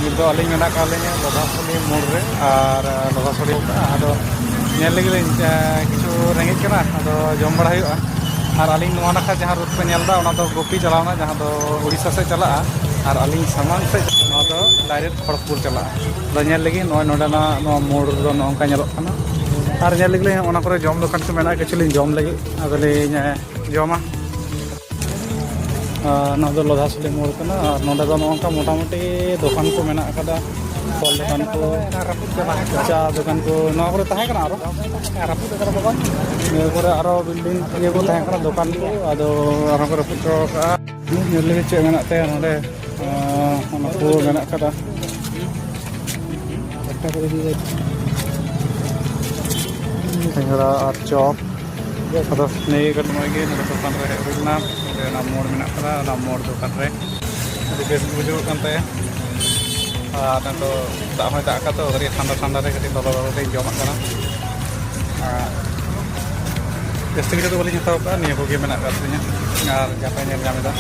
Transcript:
ᱱᱤᱛ ᱫᱚ ᱟᱹᱞᱤᱧ ᱢᱮᱱᱟᱜ ᱟᱠᱟᱫ ᱞᱤᱧᱟ ᱞᱚᱫᱷᱟᱥᱚᱞᱤ ᱢᱳᱲ ᱨᱮ ᱟᱨ ᱞᱚᱫᱷᱟᱥᱚᱞᱤ ᱟᱫᱚ ᱧᱮᱞ ᱞᱟᱹᱜᱤᱫ ᱞᱤᱧ ᱠᱤᱪᱷᱩ ᱨᱮᱸᱜᱮᱡ ᱠᱟᱱᱟ ᱟᱫᱚ ᱡᱚᱢ ᱵᱟᱲᱟ ᱦᱩᱭᱩᱜᱼᱟ ᱟᱨ ᱟᱹᱞᱤᱧ ᱱᱚᱣᱟ ᱱᱟᱠᱷᱟ ᱡᱟᱦᱟᱸ ᱨᱩᱴ ᱯᱮ ᱧᱮᱞ ᱮᱫᱟ ᱚᱱᱟ ᱫᱚ ᱜᱳᱯᱤ ᱪᱟᱞᱟᱣᱱᱟ ᱡᱟᱦᱟᱸ ᱫᱚ ᱩᱲᱤᱥᱥᱟ ᱥᱮᱫ ᱪᱟᱞᱟᱜᱼᱟ ᱟᱨ ᱟᱹᱞᱤᱧ ᱥᱟᱢᱟᱝ ᱥᱮᱫ ᱱᱚᱣᱟ ᱫᱚ ᱰᱟᱭᱨᱮᱠᱴ ᱠᱷᱚᱲᱚᱜᱽᱯᱩᱨ ᱪᱟᱞᱟᱜᱼᱟ ᱟᱫᱚ ᱧᱮᱞ ᱞᱟᱹᱜᱤᱫ ᱱᱚᱜᱼᱚᱭ ᱱᱚᱰᱮᱱᱟᱜ ᱱᱚᱣᱟ ᱢᱳᱲ ᱨᱮᱫᱚ ᱱᱚᱝᱠᱟ ᱧᱮᱞᱚᱜ ᱠᱟᱱᱟ ᱟᱨ ᱧᱮᱞ ᱞᱟᱹᱜᱤᱫ ᱞᱤᱧ ᱚᱱᱟ ᱠᱚᱨᱮ ᱡᱚᱢ ᱫᱚᱠᱟᱱ ᱠᱚ ᱢᱮᱱᱟᱜᱼᱟ ᱠᱤᱪᱷᱩ ᱞᱤᱧ ᱡᱚᱢ ᱞᱟᱹᱜᱤᱫ ᱟᱫᱚᱞᱤᱧ ᱡᱚᱢᱟ ᱱᱚᱣᱟ ᱫᱚ ᱞᱚᱫᱷᱟᱥᱚᱞᱤ ᱢᱳᱲ ᱠᱟᱱᱟ ᱟᱨ ᱱᱚᱰᱮ ᱫᱚ ᱱᱚᱝᱠᱟ ᱢᱳᱴᱟᱢᱩᱴᱤ ᱫᱚᱠᱟᱱ ᱠᱚ ᱢᱮᱱᱟᱜ ᱟᱠᱟᱫᱟ ᱯᱷᱚᱞ ᱫᱚᱠᱟन ko ᱪᱟ ᱫᱚᱠᱟन ko ᱱᱚᱣᱟ ᱠᱚᱨᱮ ᱛᱟᱦᱮᱸ ᱠᱟᱱᱟ ᱟᱨᱚ ᱨᱟᱹᱯᱩᱫ ᱟᱠᱟᱱᱟ ᱫᱚᱠᱟᱱ ᱱᱤᱭᱟᱹ ᱠᱚᱨᱮ ᱟᱨᱚ ᱵᱤᱞᱰᱤᱝ ᱤᱭᱟᱹ ᱠᱚ ᱛᱟᱦᱮᱸ ᱠᱟᱱᱟ ᱫᱚᱠᱟन ko ᱟᱫᱚ ᱟᱨᱚ ᱠᱚ ᱨᱟᱹᱯᱩᱫ ᱪᱟᱵᱟ ᱠᱟᱜᱼᱟ ᱧᱮᱞ ᱞᱟᱹᱜᱤᱫ ᱪᱮᱫ ᱢᱮᱱᱟᱜ ᱛᱟᱭᱟ ᱱᱚᱰᱮ ᱚᱱᱟ ᱠᱚ ᱢᱮᱱᱟᱜ ᱟᱠᱟᱫᱟ ᱥᱤᱸᱜᱟᱲᱟ ᱟᱨ ᱪᱚᱯ ᱟᱫᱚ ᱱᱤᱭᱟᱹ ᱜᱮ ᱱᱚᱜᱼᱚᱭ ᱜᱮ ᱱᱚᱰᱮ ᱫᱚᱠᱟᱱ ᱨᱮ ᱦᱮᱡ ᱦᱩᱭ ᱞᱮᱱᱟ ᱱᱚᱰᱮ ᱚᱱᱟ ᱢᱳᱲ ᱢᱮᱱᱟᱜ ᱟᱠᱟᱫᱟ ᱚᱱᱟ ᱢᱳᱲ ᱫᱚᱠᱟᱱ ᱨᱮ ᱟᱹᱰᱤ ᱵᱮᱥ ᱵᱩᱡᱷᱟᱹᱣᱚᱜ ᱠᱟᱱ ᱛᱟᱭᱟ ᱟᱨ ᱱᱤᱛᱚᱜ ᱫᱟᱜ ᱦᱚᱸᱭ ᱫᱟᱜ ᱟᱠᱟᱫ ᱛᱚ ᱠᱟᱹᱴᱤᱡ ᱴᱷᱟᱱᱰᱟ ᱴᱷᱟᱱᱰᱟ ᱨᱮ ᱠᱟᱹᱴᱤᱡ ᱞᱚᱞᱚ ᱞᱚᱞᱚ ᱛᱮᱧ ᱡᱚᱢᱟᱜ ᱠᱟᱱᱟ ᱡᱟᱹᱥᱛᱤ ᱠᱤᱪᱷᱩ ᱫᱚ ᱵᱟᱹᱞᱤᱧ ᱦᱟᱛᱟᱣ ᱠᱟᱜᱼᱟ ᱱᱤᱭᱟᱹ ᱠᱚᱜᱮ ᱢᱮᱱᱟᱜ ᱟᱠᱟᱫ ᱛᱤᱧᱟ ᱟᱨ ᱡᱟᱦᱟᱸ ᱯᱮ ᱧᱮᱞ ᱧᱟᱢ ᱮᱫᱟ